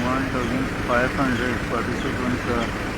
1500 participants.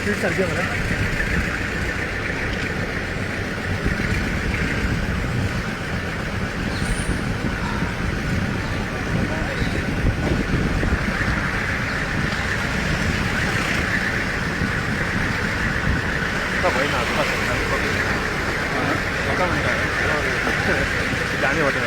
Speed सारखी आहे मला जाने वाटे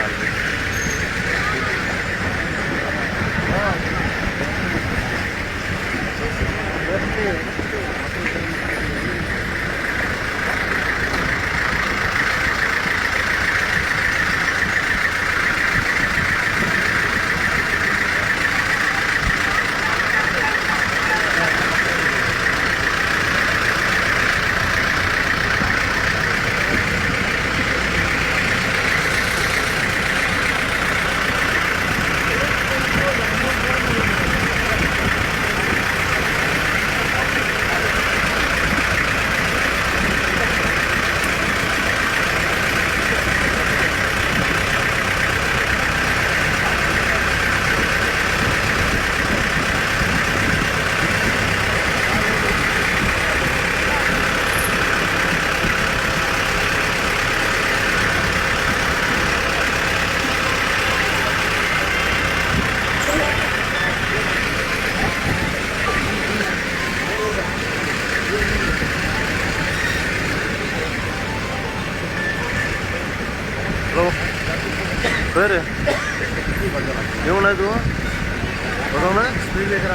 फिर येऊन आहे तू बघ ना स्पीड लेकर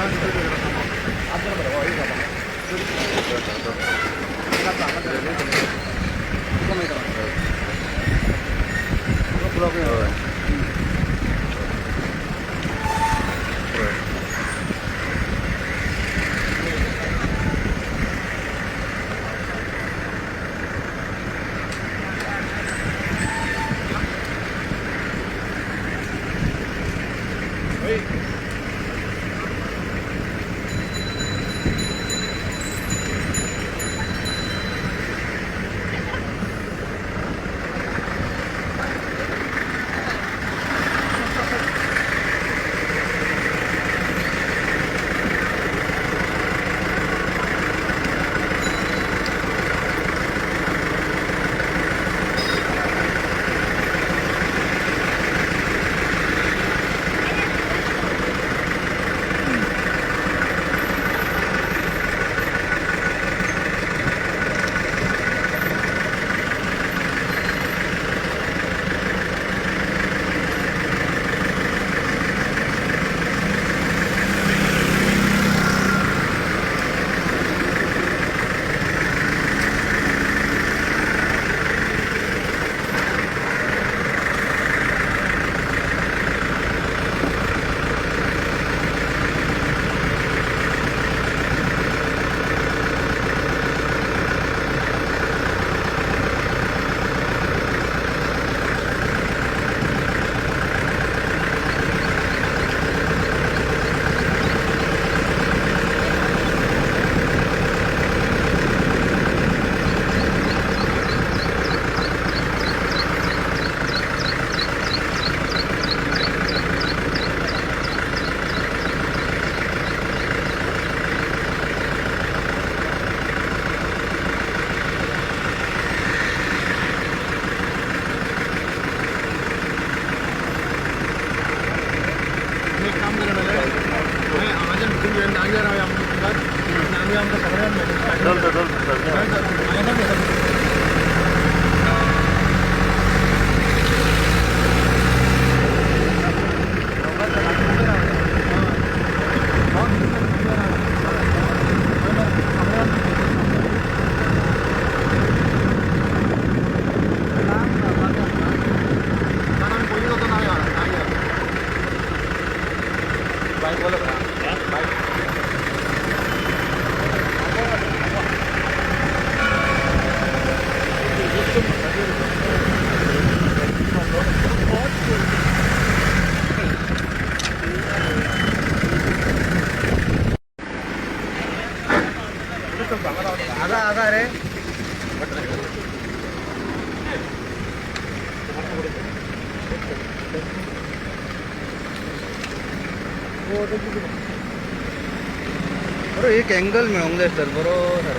बरं एक अँगल मिळून जाय सर बरोबर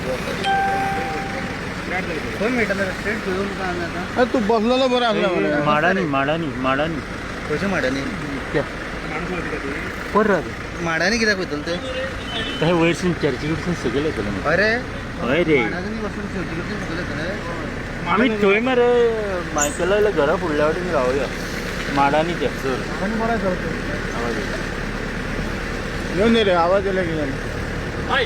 कोण मेळटा स्ट्रेट घेऊन का आता तू बसलेलो बरं असलं माडानी खंयच्या माड्यांनी माड्यांनी कित्याक वयतलो ते काय वयरसून चर्ची कडसून सकयल येतलो अरे हय रे माड्यांनी वचून शेवटी सकयल येतले आमी थंय मरे मायकेला घरा फुडल्या वाटेन रावया माडानी ते आवाज येऊन रे आवाज येला की हय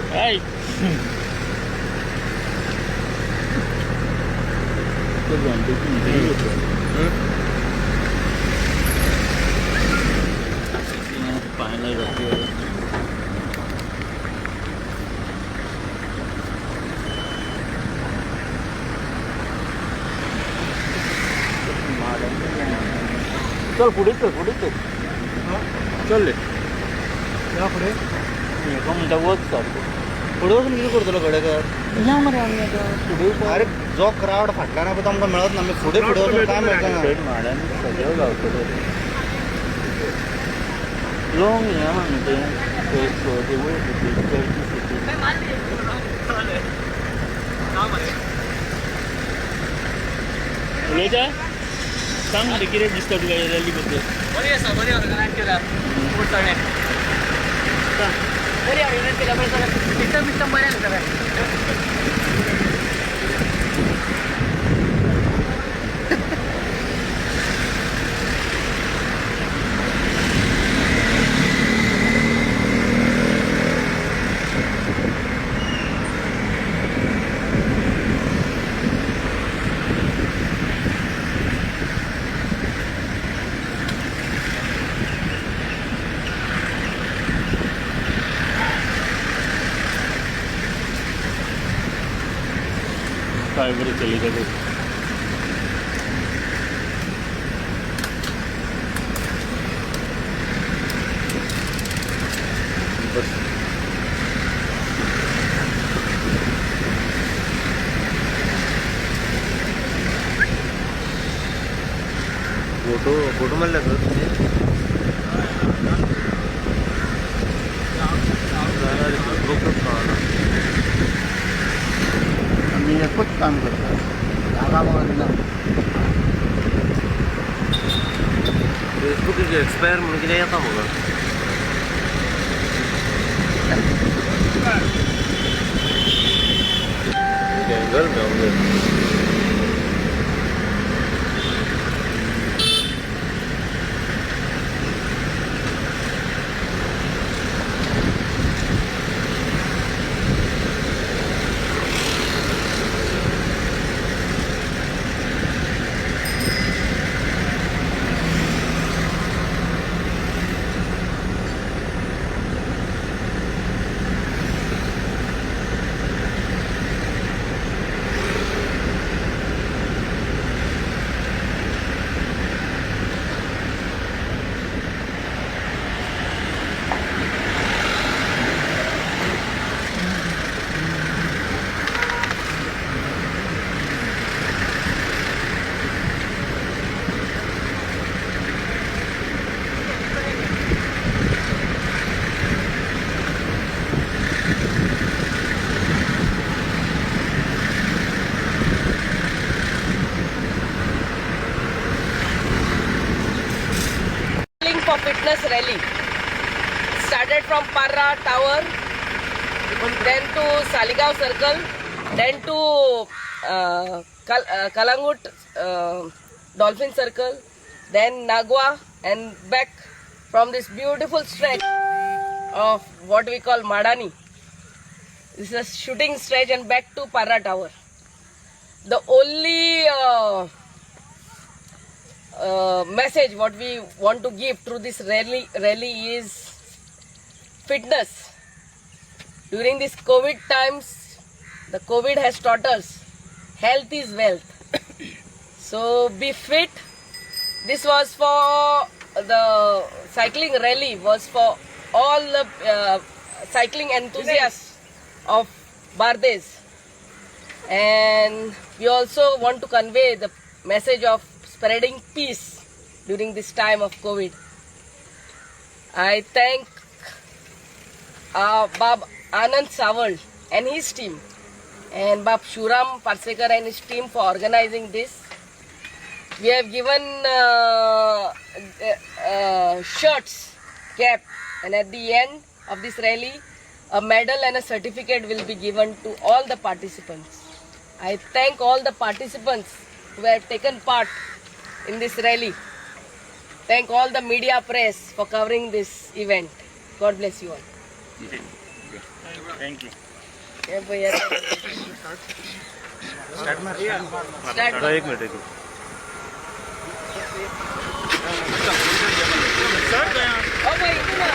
पाहायला जाते चल पुढे चल पुढे एका म्हणटा वच सारको पुढे वचून कितें करतलो गडेकार ना मरे आमी आतां फुडें अरे जो क्रावड फाटल्यान आसा तो आमकां मेळत ना आमी फुडें वचून काय मेळटा ना माडांनी सगळं गावतलो लॉंग हें आहा न्ही तें देवूळ उलयता सांग मरे कितें दिसता तुका रॅली बद्दल बरी आसा ऑर्गनायज केला खूब सगळें बरी ऑर्गनायज केला बरें सगळें सिस्टम बरें आसा सगळें काय बरं चली जाते फोटो मारला सर आम्ही एकच काम करता जागा बघा फेसबुक एक्सपायर म्हणून कितें येता म्हाका एंगल मेळूंक जाय for fitness rally started from Parra Tower, then to Saligaon Circle, then to Kalangut Dolphin Circle, then Nagwa, and back from this beautiful stretch of what we call Madani. This is a shooting stretch and back to Parra Tower. The only message what we want to give through this rally is fitness. During these COVID times, the COVID has taught us health is wealth. So be fit. This was for the cycling rally, was for all the cycling enthusiasts of Bardes, and we also want to convey the message of spreading peace during this time of COVID. I thank Bab Anand Sawal and his team, and Bab Shuram Parsekar and his team for organizing this. We have given shirts, cap, and at the end of this rally, a medal and a certificate will be given to all the participants. I thank all the participants who have taken part in this rally. Thank all the media press for covering this event. God bless you all. Thank you. Yeah, भैया. Start. आता एक minute Oh, भाई, इतना.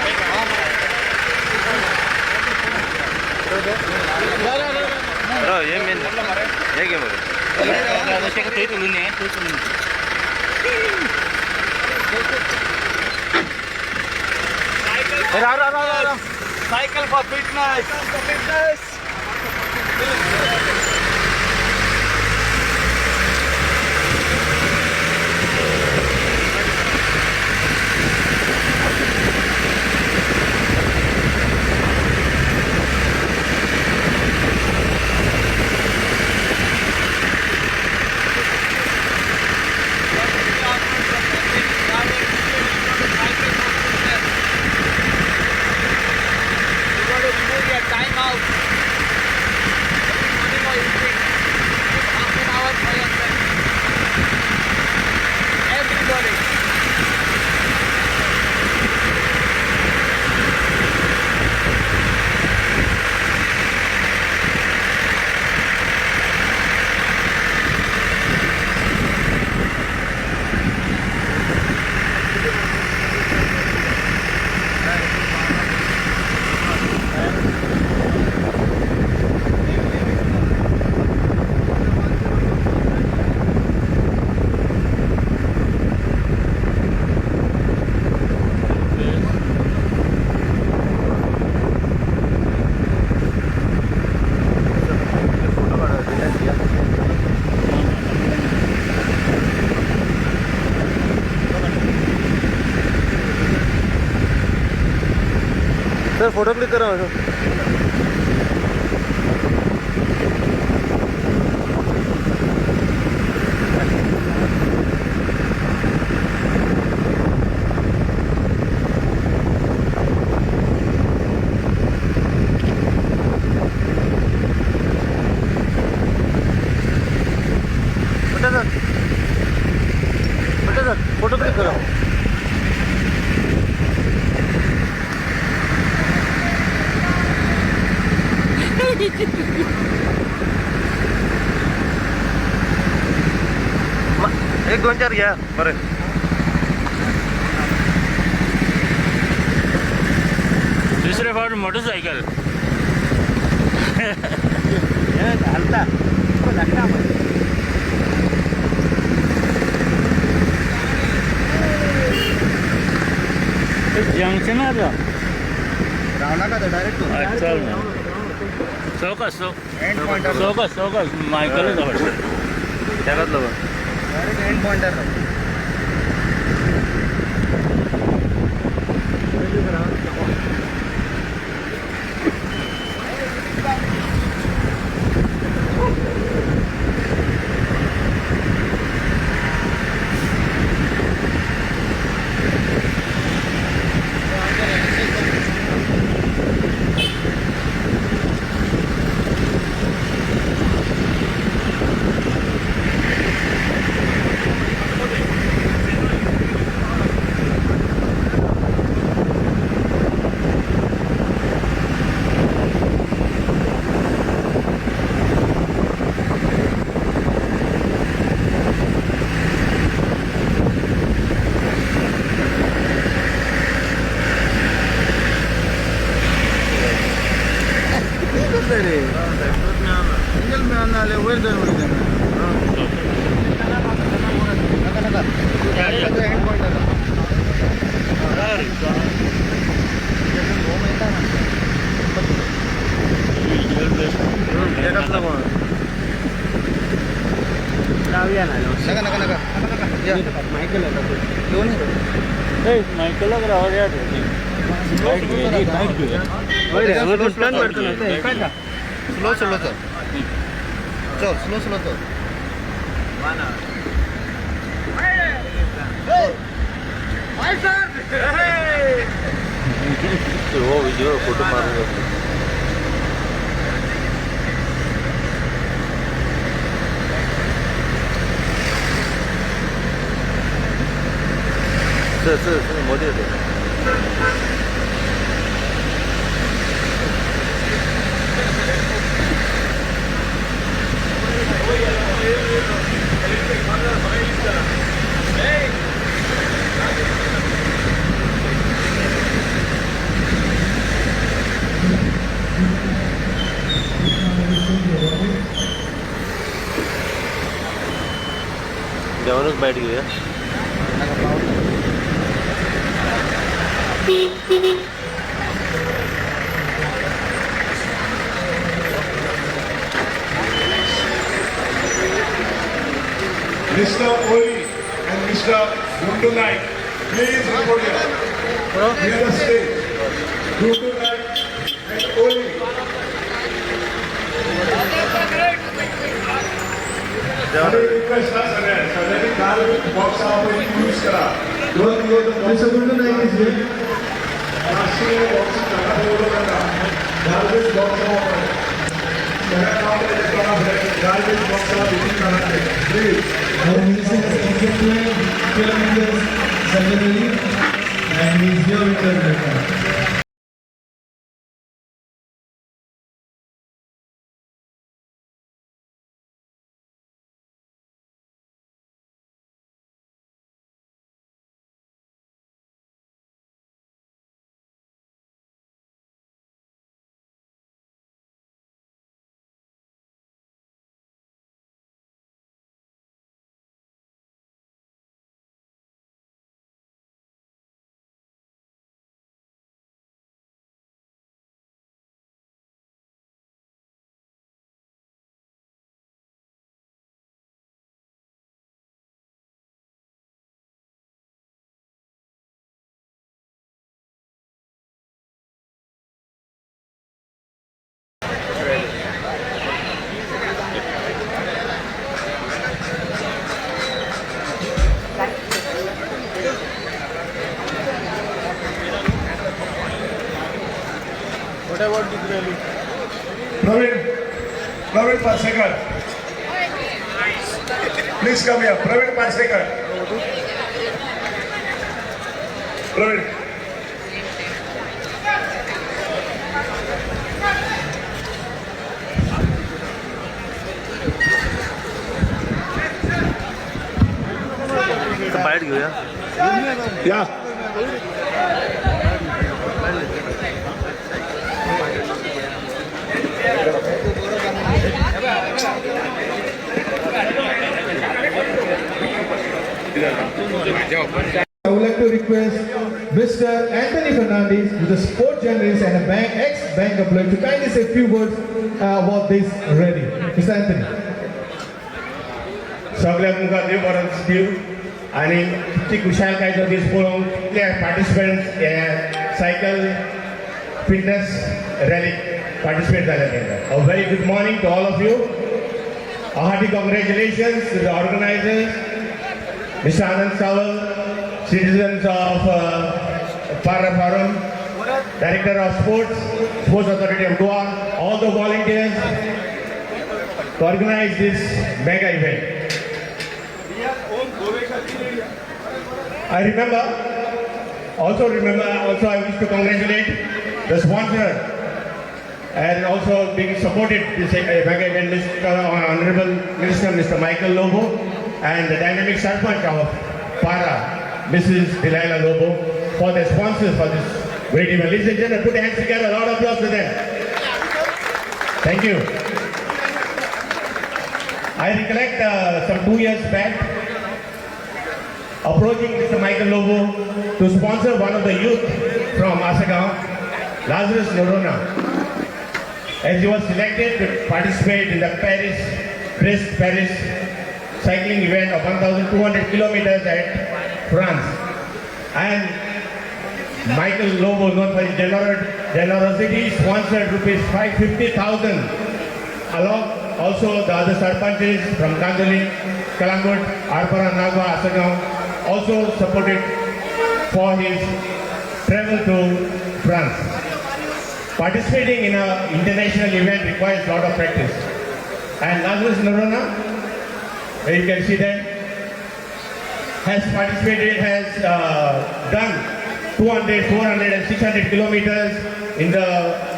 ये main हे घे बरं ते तुलून ये ते तुलून cycle for fitness. Sir photo click करा सर. सर फोटो क्लिक करा. एक 2-4 घ्या बरं. दुसरे फावट मोटरसायकल घालता जंक्शन आता रावणा का डायरेक्ट चल ना चौकस एंड पॉइंटर चौकस चौकस मायकल जवळ त्यागातलं बघ. डायरेक्ट एंड पॉइंटर सिंगल में आना ले वेर दर वेर दर एंड पॉइंटर त्यागातलं बघ. लावूया ना नका नका नका मायकल मायकल राहू द्या. टर्न पडतो ना ते. स्लो चल स्लो चल हो व्हिडिओ फोटो मारून घेतला. सर मध्ये येतो. जेवणच बाईट घेऊया. Mr. Oli and Mr. Gundu Naik, please report here. Near the stage. Gundu Naik and Oli. आणि रिक्वेस्ट आहे सगळ्यांनी काल बॉक्स आपण यूज करा. दोन Mr. Gundu Naik is here. Nashik box करा बोलू नका. गार्बेज बॉक्स वापरा. सगळ्या कामाला गार्बेज बॉक्स विजिट करा. Please. Our minister is kilometers suddenly and he is here with us. Praveen Pasekar. Please come here. Praveen Pasekar. Praveen. Bite घेऊया. Yeah. I would like to request Mr. Anthony Fernandez, who is a sport journalist and a ex-bank employee, to kindly say a few words about this rally. Mr. Anthony. सगळ्यात मुखार देव बरो दिवं आनी कितली खुशालकायेचो दीस पळोवंक कितले पार्टिसिपंट्स हे सायकल फिटनेस रॅलीक पार्टिसिपेट जाले तांकां. A very good morning to all of you. A hearty congratulations to the organizers, Mr. Anand Sawal, citizens of Para Forum, Director of Sports, Sports Authority of Goa, all the volunteers to organize this mega event. I also I wish to congratulate the sponsor and also being supported this mega event, Mr. Honorable Minister Mr. Michael Lobo, and the dynamic Sarpanch of Para, Mrs. Delilah Lobo, for the sponsors for this great event. Ladies and gentlemen, put your hands together, a lot of applause to them. Thank you. I recollect some 2 years back, approaching Mr. Michael Lobo to sponsor one of the youth from Asagaon, Lazarus Norona, as he was selected to participate in the Paris cycling event of 1,200 kilometers at France. And Michael Lobo, known for his generosity, sponsored rupees 550,000. Along also the other sarpanches from Kandali, Kalangut, Arpara, Nagwa, Asagaon also supported for his travel to France. Participating in an international event requires a lot of practice. And Lazarus Norona, where you can see that, has participated, has done 200, 400 and 600 kilometers in the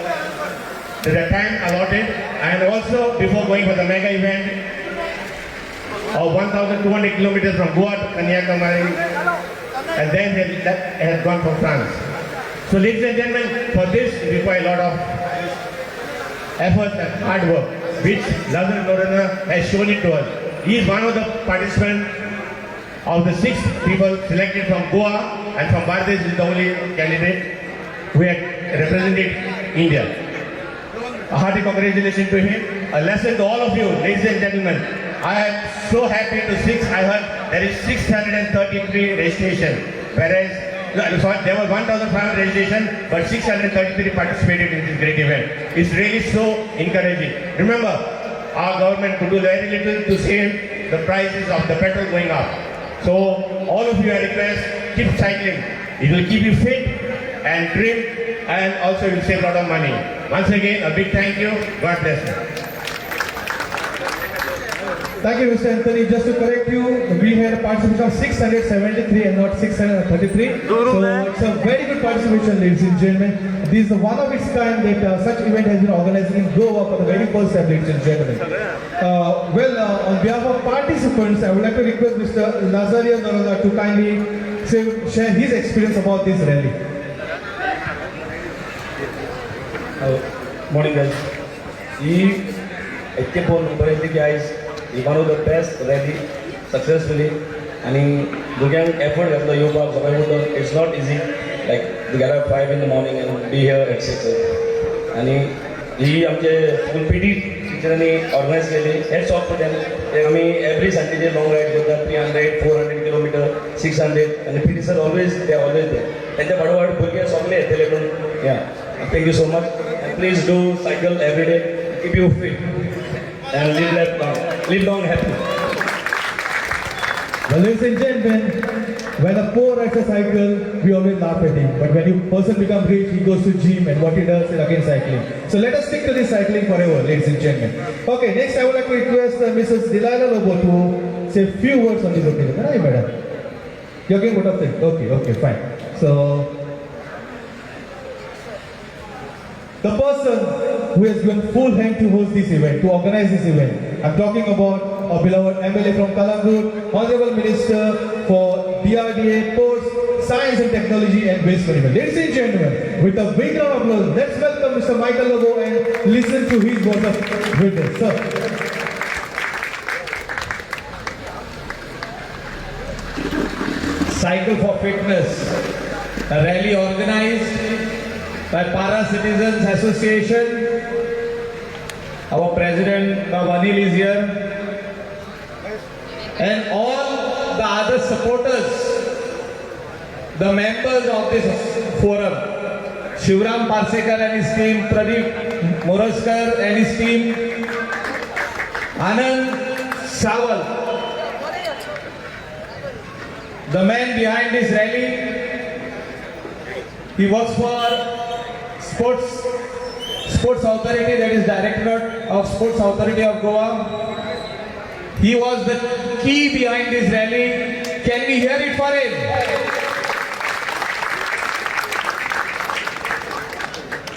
time allotted, and also before going for the mega event of 1,200 kilometers from Goa to Kanyakumari, and then he has gone for France. So ladies and gentlemen, for this require a lot of effort and hard work, which Lazarus Norona has shown it to us. He is one of the participants of the 6 people selected from Goa, and from Bangladesh is the only candidate who had represented India. A hearty congratulations to him. A lesson to all of you, ladies and gentlemen. I am so happy to I heard there is 633 registration, whereas there were 1,500 registration, but 633 participated in this great event. It's really so encouraging. Remember, our government could do very little to save the prices of the petrol going up. So all of you, I request, keep cycling. It will keep you fit and trim, and also will save a lot of money. Once again, a big thank you. God bless you. Thank you, Mr. Anthony. Just to correct you, we had a participation of 673 and not 633. So it's a very good participation, ladies and gentlemen. This is one of its kind that such event has been organized in Goa for the very first time, ladies and gentlemen. On behalf of participants, I would like to request Mr. Lazarus Norona to kindly share his experience about this rally. Morning guys. Guys, one of the best rally successfully, and भुरग्यांक effort घातलो येवपाक सकाळी उठून. It's not easy, like we get up 5 in the morning and be here at 6. आणि ही आमचे full PT टिचरांनी organise केली. Hats off to them. आमी एवरी संडेचे लॉंग रायड करतात, 300, 400 किलोमीटर, 600, आणि पीटी सर ऑलवेज दे त्यांच्या फाटोफाट भुरगे सगळे येतले करून. या thank you so much. And please do cycle every day, keep you fit and live long happy. Well, ladies and gentlemen, when a poor rides a cycle, we always laugh at him. But when a person becomes rich, he goes to gym, and what he does is again cycling. So let us stick to this cycling forever, ladies and gentlemen. Okay, next I would like to request Mrs. Delilah Lobo to say a few words on this occasion. Hi, madam. You're getting what of thing? Okay, fine. So, the person who has given full hand to host this event, to organize this event, I'm talking about our beloved MLA from Kalangut, Honorable Minister for DRDA, Ports, Science and Technology and Waste Management. Ladies and gentlemen, with a big round of applause, let's welcome Mr. Michael Lobo and listen to his words of wisdom. Sir. Cycle for Fitness, a rally organized by Para Citizens Association. Our president Anil is here, and all the other supporters, the members of this forum, Shivram Parsekar and his team, Pradeep Moraskar and his team, Anand Sawal, the man behind this rally. He works for Sports Authority, that is Directorate of Sports Authority of Goa. He was the key behind this rally. Can we hear it for him?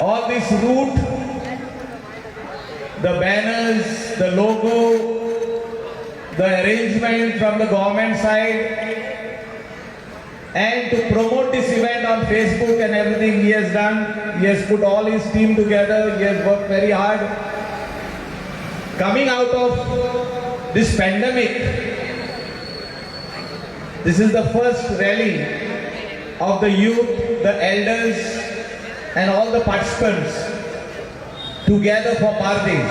All this route, the banners, the logo, the arrangement from the government side, and to promote this event on Facebook and everything he has done. He has put all his team together. He has worked very hard. Coming out of this pandemic, this is the first rally of the youth, the elders, and all the participants together for Bardez.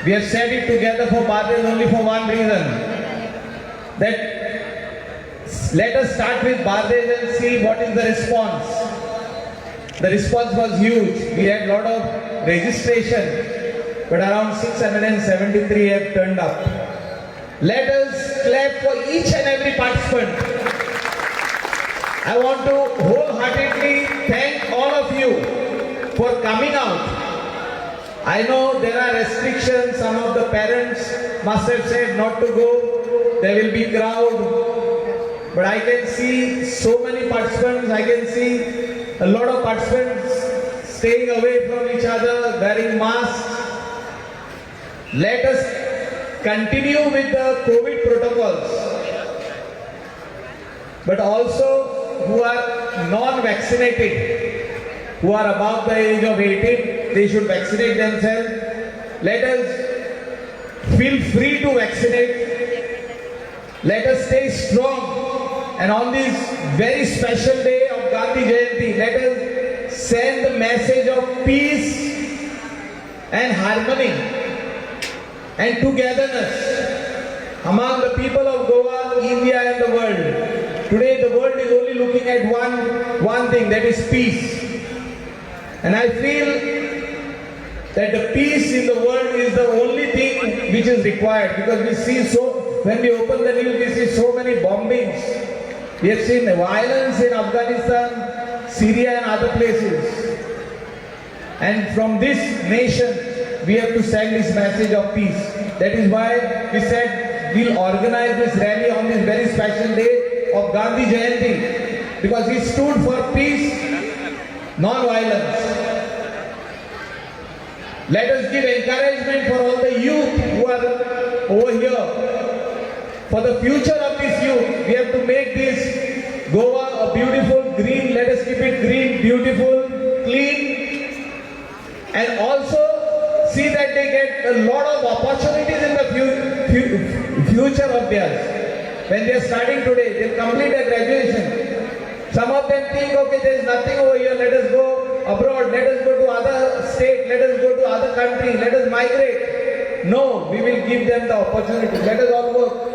We have set it together for Bardez only for one reason, that Let us start with Bardesh and see what is the response. The response was huge. We had lot of registration, but around 673 have turned up. Let us clap for each and every participant. I want to wholeheartedly thank all of you for coming out. I know there are restrictions. Some of the parents must have said not to go. There will be crowd. But I can see so many participants. I can see a lot of participants staying away from each other, wearing masks. Let us continue with the COVID protocols. But also who are non-vaccinated, who are above the age of 18, they should vaccinate themselves. Let us feel free to vaccinate. Let us stay strong. And on this very special day of Gandhi Jayanti, let us send the message of peace and harmony and togetherness among the people of Goa, India and the world. Today the world is only looking at one thing, that is peace. And I feel that the peace in the world is the only thing which is required, because we see when we open the news, we see so many bombings. We have seen violence in Afghanistan, Syria and other places. And from this nation, we have to send this message of peace. That is why we said we'll organize this rally on this very special day of Gandhi Jayanti, because he stood for peace, non-violence. Let us give encouragement for all the youth who are over here. For the future of this youth, we have to make this Goa a beautiful green. Let us keep it green, beautiful, clean, and also see that they get a lot of opportunities in the future of theirs. When they are starting today, they complete their graduation. Some of them think, okay, there is nothing over here, let us go abroad, let us go to other state, let us go to other country, let us migrate. No, we will give them the opportunity. Let us all work.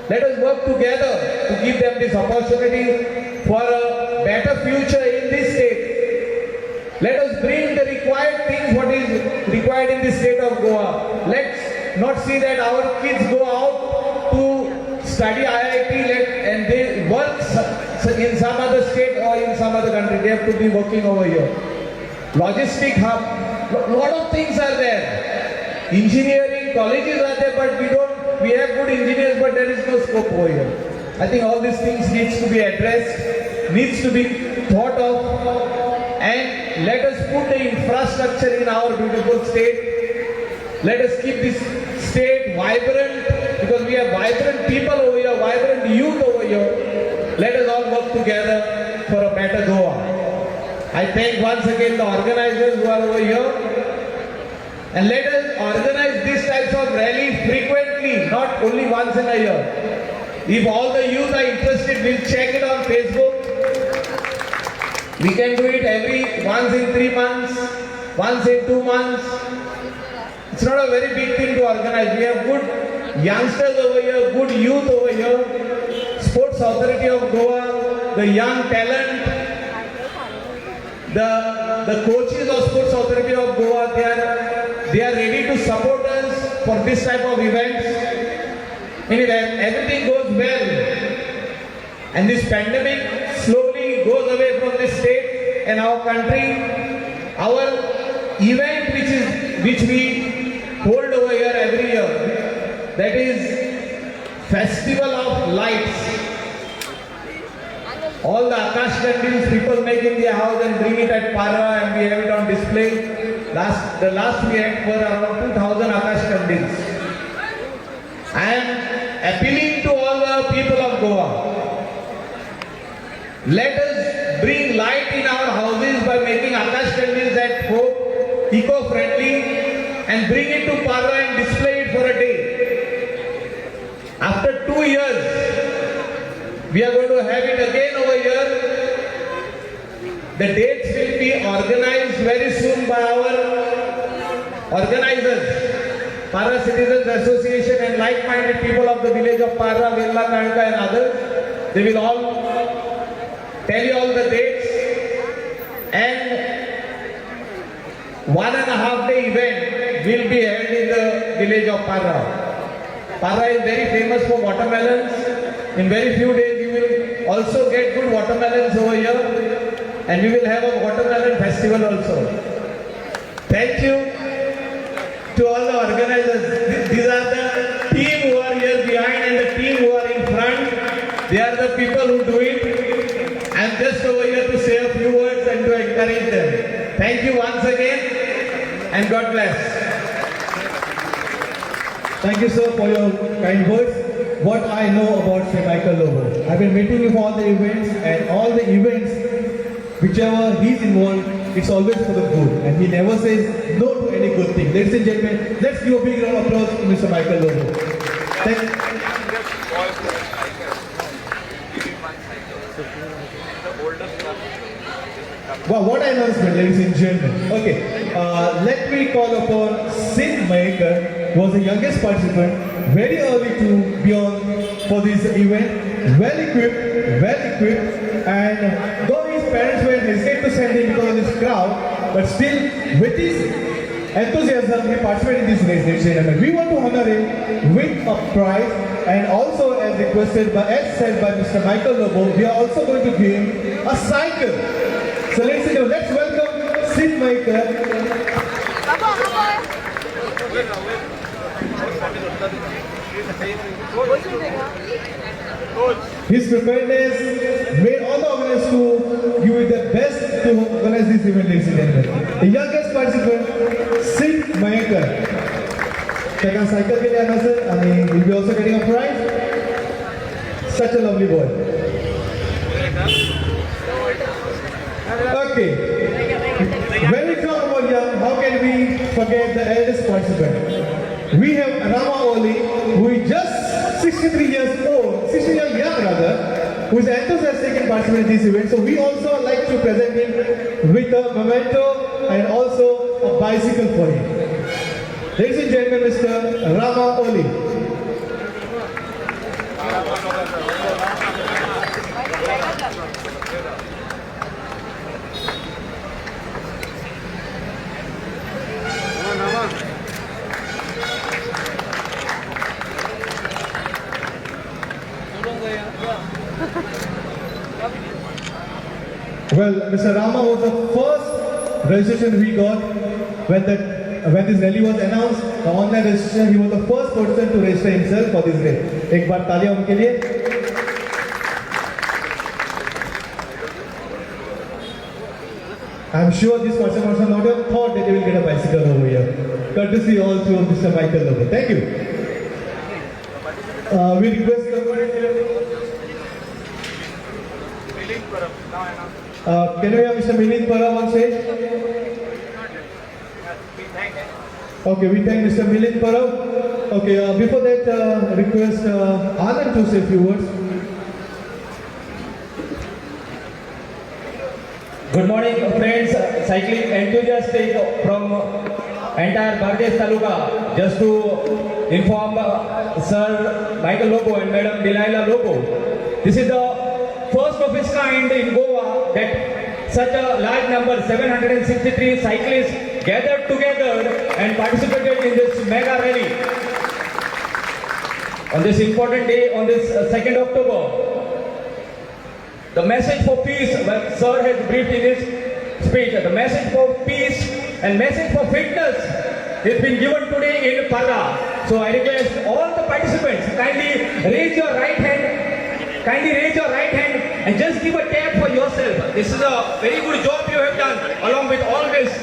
Let us work together to give them this opportunity for a better future in this state. Let us bring the required things, what is required in the state of Goa. Let's not see that our kids go out to study IIT and they work in some other state or in some other country. They have to be working over here. Logistic hub, lot of things are there. Engineering colleges are there, but we have good engineers, but there is no scope over here. I think all these things needs to be addressed, needs to be thought of, and let us put the infrastructure in our beautiful state. Let us keep this state vibrant, because we have vibrant people over here, vibrant youth over here. Let us all work together for a better Goa. I thank once again the organizers who are over here. And let us organize these types of rally frequently, not only once in a year. If all the youth are interested, we'll check it on Facebook. We can do it once in 3 months, once in 2 months. It's not a very big thing to organize. We have good youngsters over here, good youth over here. Sports Authority of Goa, the young talent, the coaches of Sports Authority of Goa, they are ready to support us for this type of events. And if everything goes well and this pandemic slowly goes away from this state and our country, our event which we hold over here every year, that is Festival of Lights. All the Akash candles people make in their house and bring it at Para, and we have it on display. The last we had were around 2,000 Akash candles. I am appealing to all the people of Goa. Let us bring light in our houses by making Akash candles at home, eco-friendly, and bring it to Para and display it for a day. After 2 years, we are going to have it again over here. The dates will be organized very soon by our organizers, Para Citizens Association, and like-minded people of the village of Para, Villa, Kanka and others. They will all tell you all the dates, and 1.5 day event will be held in the village of Parra. Parra is very famous for watermelons. In very few days you will also get good watermelons over here, and we will have a watermelon festival also. Thank you to all the organizers. These are the team who are here behind and the team who are in front. They are the people who do it. I am just over here to say a few words and to encourage them. Thank you once again, and God bless. Thank you, sir, for your kind words. What I know about Sir Michael Lobo, I've been meeting him for all the events, and all the events, whichever he's involved, it's always for the good, and he never says no to any good thing. Ladies and gentlemen, let's give a big round of applause to Mr. Michael Lobo. Thank you. Wow, what an announcement, ladies and gentlemen. Okay, let me call upon Sid Maker, who was the youngest participant, very early to be on for this event, well equipped, and though his parents were hesitant to send him because of this crowd, but still, with his enthusiasm, he participated in this race, ladies and gentlemen. We want to honor him with a prize, and also as requested by, as said by Mr. Michael Lobo, we are also going to give him a cycle. So ladies and gentlemen, let's welcome Sid Maker. His preparedness made all the organizers to give it their best to organize this event, ladies and gentlemen. The youngest participant, Sid Maker. Take a cycle ke liye aana sir, and he will be also getting a prize. Such a lovely boy. Okay. When we talk about young, how can we forget the eldest participant? We have Rama Oli, who is just 63 years old, 60 years young rather, who is enthusiastic in participating in this event. So we also like to present him with a memento and also a bicycle for him. Ladies and gentlemen, Mr. Rama Oli. Well, Mr. Rama was the first registration we got when this rally was announced. The online registration, he was the first person to register himself for this race. एक बार तालियां उनके लिए. I'm sure this person also not have thought that they will get a bicycle over here. Courtesy all to Mr. Michael Lobo. Thank you. We request can we have Mr. Milind Parab on stage? Okay, we thank Mr. Milind Parab. Okay, before that, request Anand to say a few words. Good morning, friends. Cycling enthusiasts from entire Bardesh Taluka. Just to inform Sir Michael Lobo and Madam Delilah Lobo, this is the first of its kind in Goa that such a large number, 763 cyclists gathered together and participated in this mega rally. On this important day, on this 2nd October, the message for peace, well, Sir has briefed in his speech, the message for peace and message for fitness has been given today in Parra. So I request all the participants, kindly raise your right hand. Kindly raise your right hand and just give a tap for yourself. This is a very good job you have done. Along with all this,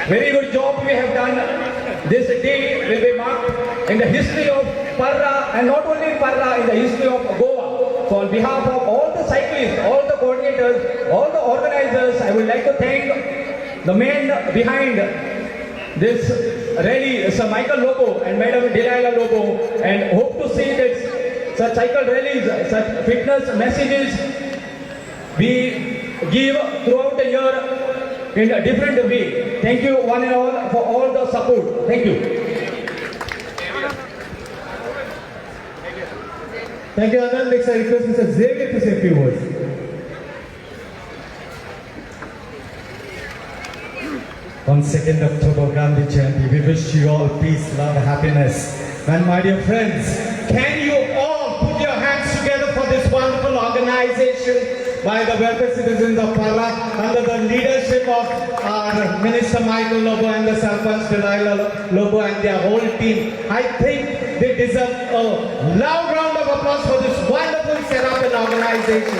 very good job we have done. This day will be marked in the history of Parra, and not only in Parra, in the history of Goa. So on behalf of all the cyclists, all the coordinators, all the organizers, I would like to thank the men behind this rally, Sir Michael Lobo and Madam Delilah Lobo, and hope to see that such cycle rallies, such fitness messages we give throughout the year in a different way. Thank you one and all for all the support. Thank you. Thank you, Anand. Next, I request Mr. Xavier to say a few words. On 2nd October, Gandhi Jayanti, we wish you all peace, love, happiness. And my dear friends, can you all put your hands together for this wonderful organization by the welfare citizens of Parla under the leadership of our Minister Michael Lobo and the Sarpanch Delilah Lobo and their whole team. I think they deserve a loud round of applause for this wonderful setup and organization.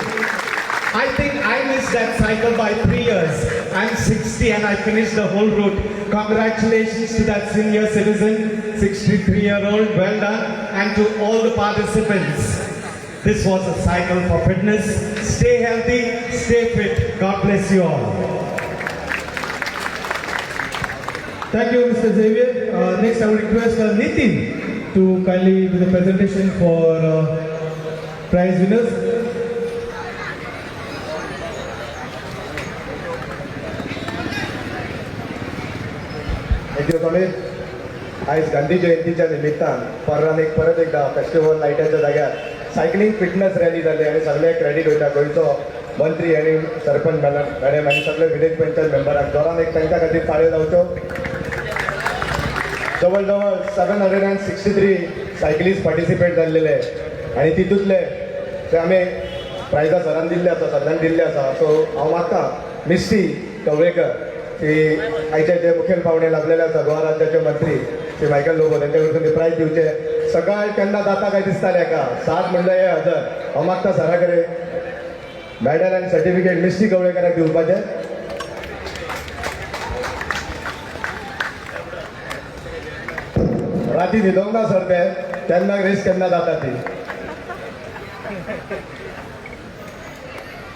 I think I missed that cycle by 3 years. I'm 60 and I finished the whole route. Congratulations to that senior citizen, 63-year-old, well done. And to all the participants. This was a cycle for fitness. Stay healthy, stay fit. God bless you all. Thank you, Mr. Xavier. Next, I will request Nitin to kindly do the presentation for prize winners. Thank you Swami. आज गांधी जयंतीच्या निमित्तान पर्रान परत एकदा festival नायटाच्या जाग्यार cycling fitness rally जाली आनी सगळे credit वयता गोंयचो मंत्री आनी सरपंच मॅडम आनी सगळे विलेज पंचायत मेंबराक जोरान एक तांच्या खातीर ताळयो जावच्यो. जवळ जवळ 763 सायकलिस्ट पार्टिसिपेट जाल्लेले आनी तितूंतले ते आमी प्रायजां सरान दिल्ले आसा, सगळ्यांक दिल्ले आसा. सो हांव मागता मिस्टी कवळेकर की आयचे जे मुखेल पावणे लागलेले आसा गोवा राज्याचे मंत्री श्री मायकल लोबो त्यांच्या कडसून ते प्रायज दिवचे. सकाळ केन्ना जाता काय दिसताले एका 7 म्हणल्यार हे हजर. हांव मागता सरा कडेन मॅडल आनी सर्टिफिकेट मिस्टी कवळेकराक दिवपाचे. राती न्हिदोंक ना सर ते केन्ना रेस केन्ना जाता ती.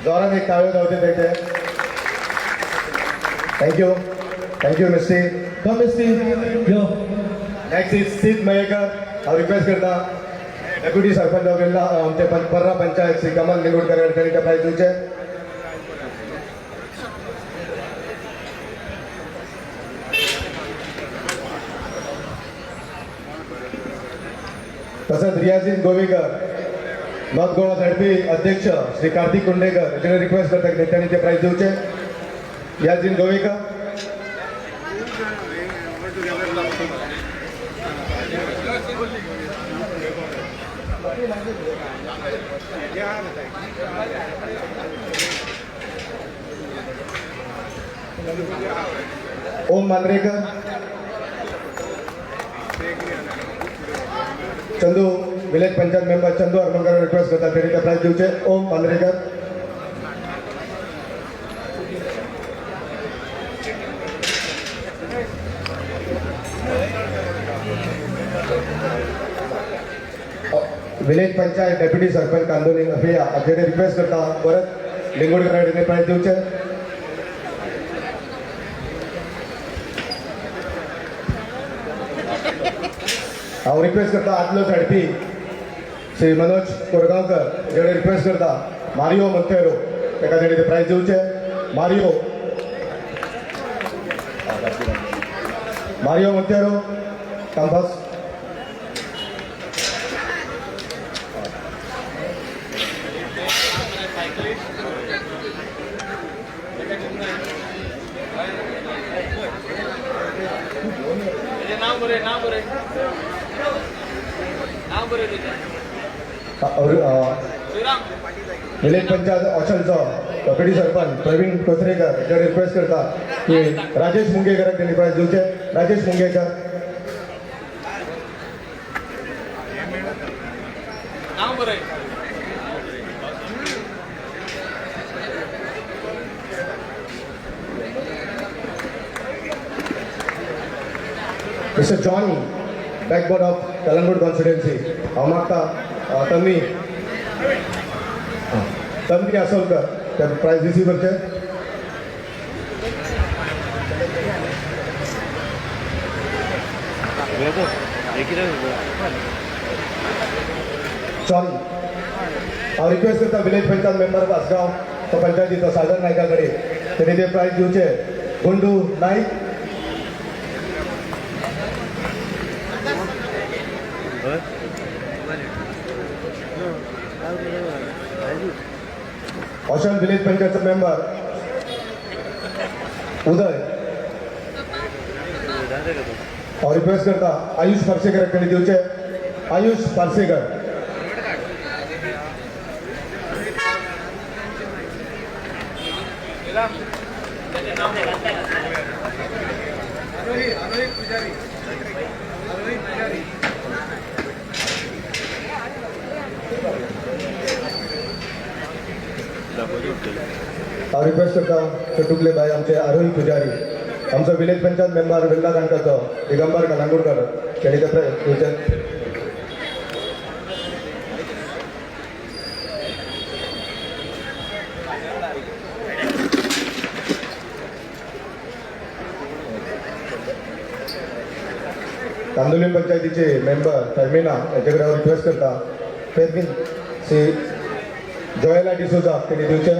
जोरान एक ताळयो जावचे तेचे. Thank you Misty. Come, Mr. Yo. Next is सीत मयेकर. हांव रिक्वेस्ट करता डेप्युटी सरपंच वगैरे आमचे पर्रा पंचायत श्री कमल निंगोडकर त्यांनी ते प्रायज दिवचे. तसंच रियाझीन गोवेकर नॉर्थ गोवा झडपी अध्यक्ष श्री कार्तिक कुंडेकर याच्याकडे रिक्वेस्ट करता की त्यांनी ते प्राइज दिवचे. Riyazeen Govekar. Om Mandrekar. Chandu village panchayat member Chandu Harmalkar request करता त्यांनी ते प्राइज दिवचे. ओम मांद्रेकर. विलेज पंचायत डेप्युटी सरपंच कांदोली अभिया हाचेर रिक्वेस्ट करता परत लिंगोडकर प्राइज दिवचे. हांव रिक्वेस्ट करता आदलो झडपी श्री मनोज कोरगांवकर हाचेर रिक्वेस्ट करता मारियो मोंतेरो ताका तेणी ते प्राइज दिवचे. Mario Monteiro Campos. Village panchayat ऑशलचो डेप्युटी सरपंच प्रवीण कोसरेकर हाचेर रिक्वेस्ट करता की राजेश मुंगेकराक त्यांनी प्राइज दिवचे. Rajesh Mungekar. Mister Johnny backboard of Calangute constituency. हांव मागता तन्वी आसोलकर ते प्राइज रिसीव करचे. सॉरी हांव रिक्वेस्ट करता विलेज पंचायत मेंबर वासगांव तो पंचायतीचो सागर नायका कडेन तेणी ते प्राइज दिवचे. गुंडू नाईक. औषध विलेज पंचायतचा मेंबर उदय और रिक्वेस्ट करता आयुष पार्सेकर कडे दिवचे आयुष पार्सेकर और रिक्वेस्ट करता चटुकले भाई आमचे आरोही पुजारी आमचो विलेज पंचायत मेंबर वेल्ला कांताचो दिगंबर कलांगूरकर त्यांनी ते कांदोली पंचायतीचे मेंबर टर्मिना याच्याकडे हांव रिक्वेस्ट करता फेरबीन श्री जोयला डिसोजा त्यांनी दिवचे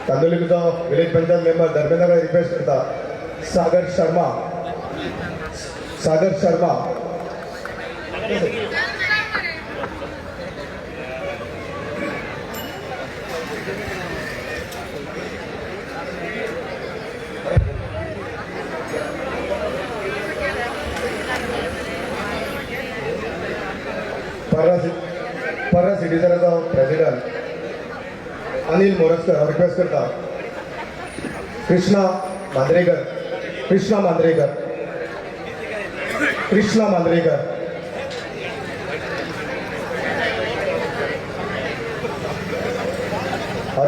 कांदोलीचो village panchayat member Dharmendra request करता सागर शर्मा पर्रा सिटीजनाचो प्रेसिडेंट अनिल मोरजकर रिक्वेस्ट करता कृष्णा मांद्रेकर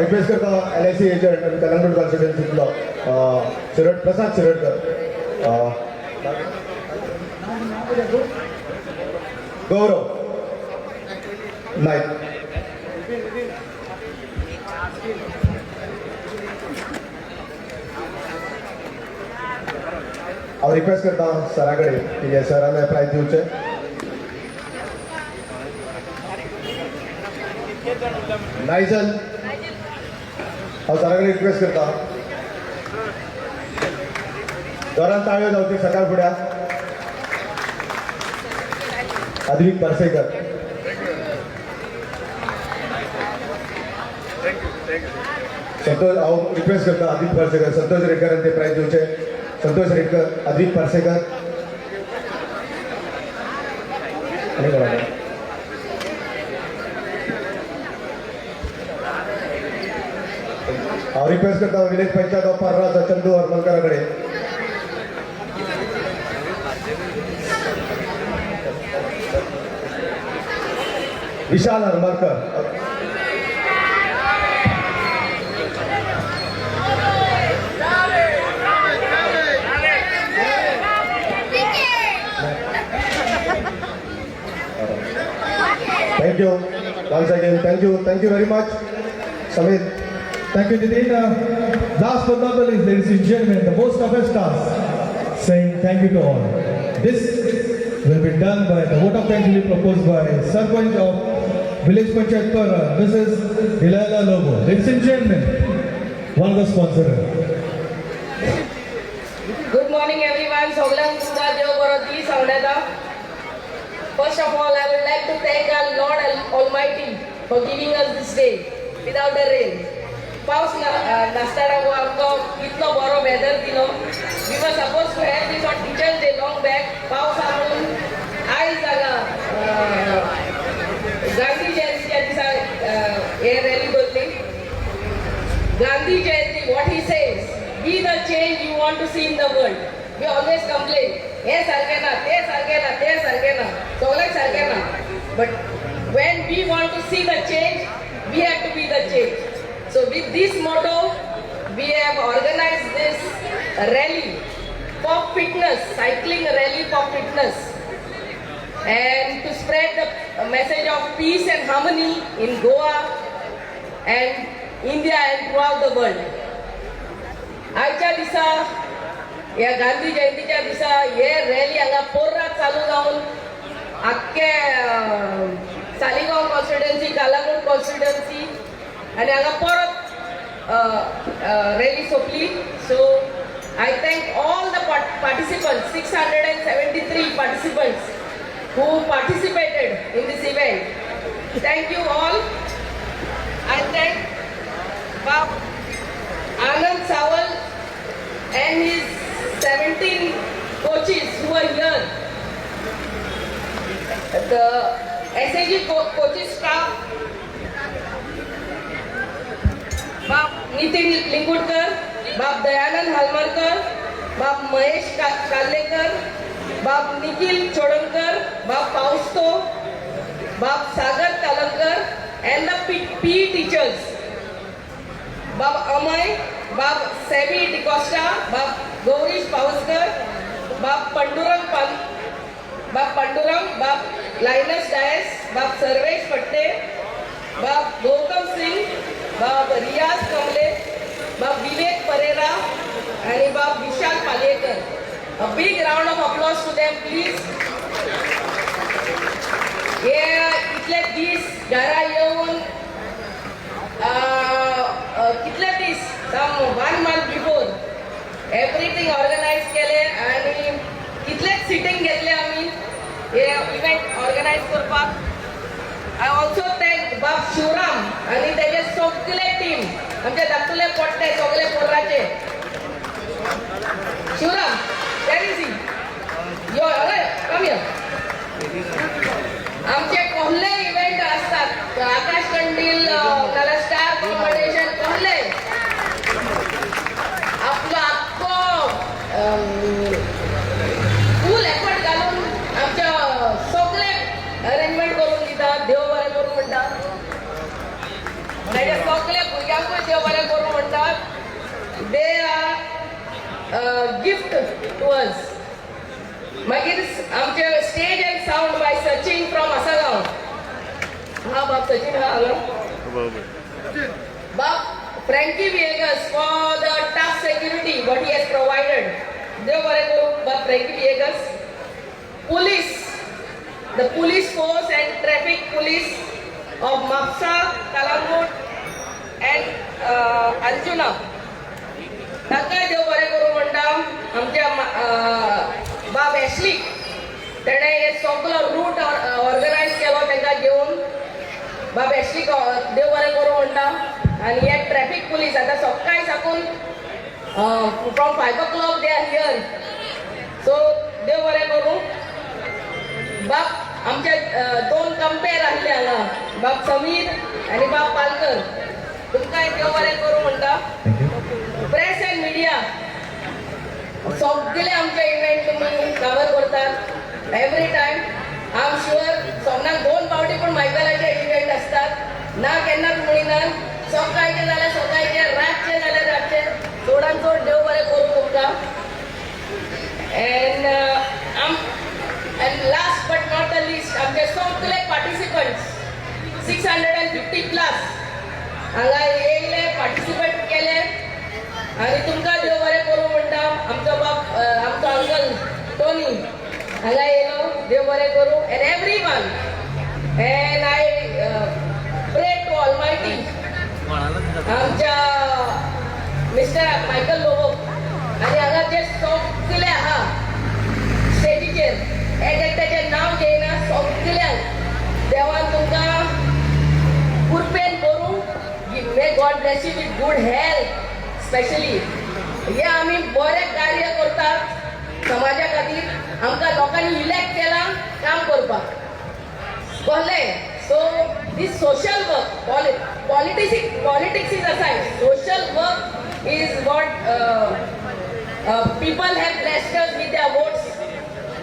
रिक्वेस्ट करता LIC एजंट आणि कलंगूट कॉन्स्टिट्युएन्सीतलो प्रसाद शिरडकर गौरव नाईक हांव रिक्वेस्ट करता सरा कडेन की हे सरान प्रायज दिवचे नायजल हांव सरा कडेन रिक्वेस्ट करता जोरान ताळयो जावची सकाळ फुड्याक अद्विक पार्सेकर संतोष हांव रिक्वेस्ट करता अद्विक पार्सेकर संतोष रेडकरान ते प्रायज दिवचे संतोष रेडकर अद्विक पार्सेकर हांव रिक्वेस्ट करता विलेज पंचायत ऑफ पर्रा चंदू हरमलकरा कडेन विशाल Haramalkar Thank you. Once again, thank you very much. Samir. Thank you, Nitin. Last but not the least, ladies and gentlemen, the most toughest task, saying thank you to all. This will be done by the vote of thanks will be proposed by Sarpanch of Village Panchayat Parra, Mrs. Hilala Lobo. Ladies and gentlemen, one of the sponsors. Good morning, everyone. Soglan Suda Deoboroti Saudada. First of all, I would like to thank our Lord Almighty for giving us this day without the rain. पाऊस नासतना आमकां इतलो बरो weather दिलो. We were supposed to have this on Teachers' Day long back. पावस लागून आयज हांगा गांधी जयंतीच्या दिसा हे रॅली दवरली. Gandhi Jayanti, what he says, be the change you want to see in the world. We always complain, हे सारखे ना, ते सारखे ना, ते सारखे ना, सगळेच सारखे ना. But when we want to see the change, we have to be the change. So with this motto, we have organized this rally for fitness, cycling rally for fitness, and to spread the message of peace and harmony in Goa and India and throughout the world. आजच्या दिसा या गांधी जयंतीच्या दिसा हे rally हांगा पोर्राक चालू जावन आख्खे Saligao constituency, Calangute constituency आणि हांगा परत रॅली सोंपली. सो I thank all the participants, 673 participants who participated in this event. Thank you all. I thank Bab Anand Sawal and his 17 coaches who are here. The SAG coaches staff, Bab Nitin Lingudkar, Bab Dayanand Halmarkar, Bab Mahesh Kalekar, Bab Nikhil Chodankar, Bab Fausto, Bab Sagar Talankar, and the PE teachers, Bab Amay, Bab Semi DeCosta, Bab Gaurish Pauskar, Bab Pandurang Bab Linus Dias, Bab Sarvesh Patte, Bab Gautam Singh, Bab Riyaz Kamle, Bab Vivek Pereira, and Bab Vishal Palekar. A big round of applause to them, please. इतले दीस घरा येवन कितले दीस सम 1 month before everything organise केले आणि कितलेच sitting घेतले आमी हे event organise करपाक. I also thank बाब शिवराम आणि तेजे सगळे टीम, आमचे धाकटुले पोट्टे सगळे पोराचे. Shivram, where is he? यो कम हियर. आमचे कोहले इव्हेंट असतात, आकाश कंदील नाल्यार स्टार कॉम्पिटिशन कोहले आपलो आख्खो फूल एफर्ट घालून आमच्या सगळे अरेंजमेंट करून दितात. देव बरें करूं म्हणटात, ताच्या सगळे भुरग्यांकूय देव बरें करूं म्हणटात. They are gift to us. मागीर आमचे stage and sound by Sachin from Assagao. हा बाब सचिन हा हांगा. बाब Frankie Viegas for the tough security what he has provided. देव बरें करूं बाब Frankie Viegas. Police, the police force and traffic police of Mapusa, Calangute and Anjuna, तांकांय देव बरें करूं म्हणटा. आमच्या बाब एशली, तेणे हे सगळो रूट ऑर्गनायज केलो तांकां घेवन. बाब एशली देव बरें करूं म्हणटा. आनी हे ट्रॅफिक पुलीस आतां सकाळी साकून from 5 o'clock they are here. So देव बरें करूं. बाब आमचे 2 कंपेर आहले हांगा, बाब समीर आनी बाब पालकर, तुमकांय देव बरें करूं म्हणटा. प्रेस एंड मिडिया, सगळे आमचे इव्हेंट तुम्ही कवर करतात every time. I am sure सोमनाक 2 फावटी पण मायकलाचे इव्हेंट असतात, ना केन्नाच म्हणिनात. सकाळचे जाल्यार सकाळचे, रातचे जाल्यार रातचे. चडांत चड देव बरें करूं तुमकां. And last but not the list, आमचे सगळे पार्टिसिपंट्स 650+ हांगा येयले, पार्टिसिपेट केले आणि तुमकां देव बरें करूं म्हणटा. आमचो बाप आमचो अंकल टोनी हांगा येयलो, देव बरें करूं. And everyone, and I pray to almighty आमच्या मिस्टर मायकल लोबो आनी हांगा जे सगळे आहा स्टेजीचेर, एकट्याचें नांव घेयना, सगळ्यांक देवान तुमकां कुरपेन करूं. May God bless you with good health. Specially हे आमी बरें कार्य करतात समाजा खातीर. आमकां लोकांनी इलेक्ट केलां काम करपाक कळ्ळें. So this social work, politics is aside, social work is what people have blessed us with their votes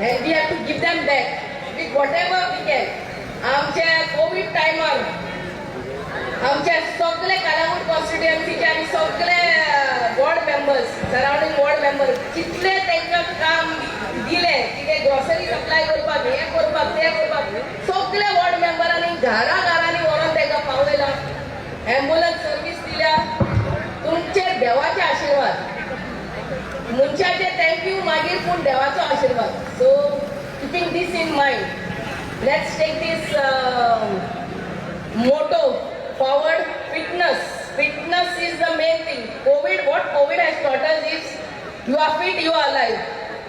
and we have to give them back with whatever we can. आमच्या कोविड टायमार आमचे सगळे कालांगूट कॉन्स्टिट्युएन्सीचे आनी सगळे ward members, surrounding ward member कितले तांकां काम दिलें, कितें ग्रॉसरी सप्लाय करपाक, हें करपाक, तें करपाक, सगळे वॉर्ड मेंबरांनी घरांनी व्हरून तांकां पावयलां. एम्ब्युलन्स सर्वीस दिल्या. तुमचेर देवाचे आशिर्वाद, मनशाचे थँक्यू मागीर पूण देवाचो आशिर्वाद. So keeping this in mind, let's take this motto forward. Fitness is the main thing. What COVID has taught us is you are fit, you are alive.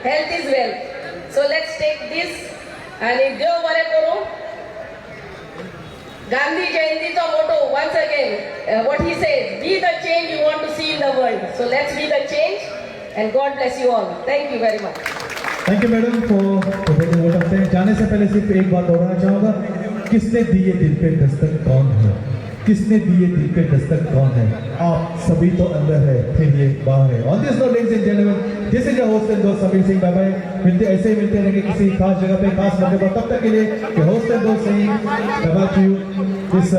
Health is wealth. So let's take this and Dev Bare Karo. Gandhi Jayanti's motto once again. What he says, be the change you want to see in the world. So let's be the change and God bless you all. Thank you very much. Thank you madam for vote of thanks. जाने से पहले सिर्फ एक बात दोहराना चाहूँगा, किसने दिए दिल पे दस्तक कौन है? किसने दिए दिल पे दस्तक कौन है? आप सभी तो अंदर है, फिर ये बाहर है। On this note ladies and gentleman, this is your host and दोस्त समीर सिंह। Bye bye. मिलते ऐसे ही मिलते रहेंगे किसी खास जगह पे, खास मौके पर। तब तक के लिए होस्ट एंड दोस्त Singh, bye bye to you. This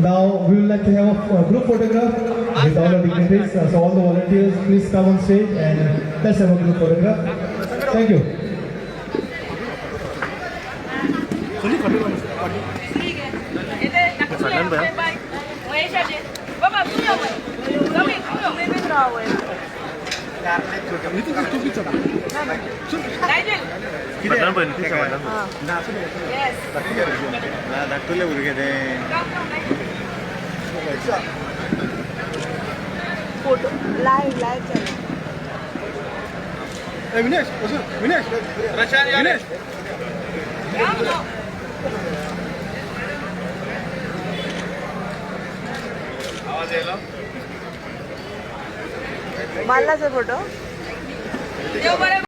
now we would like to have a group photograph with all the dignitaries. So all the volunteers, please come on stage and let's have a group photograph. Thank you. Photo live Vinesh मारला sir photo.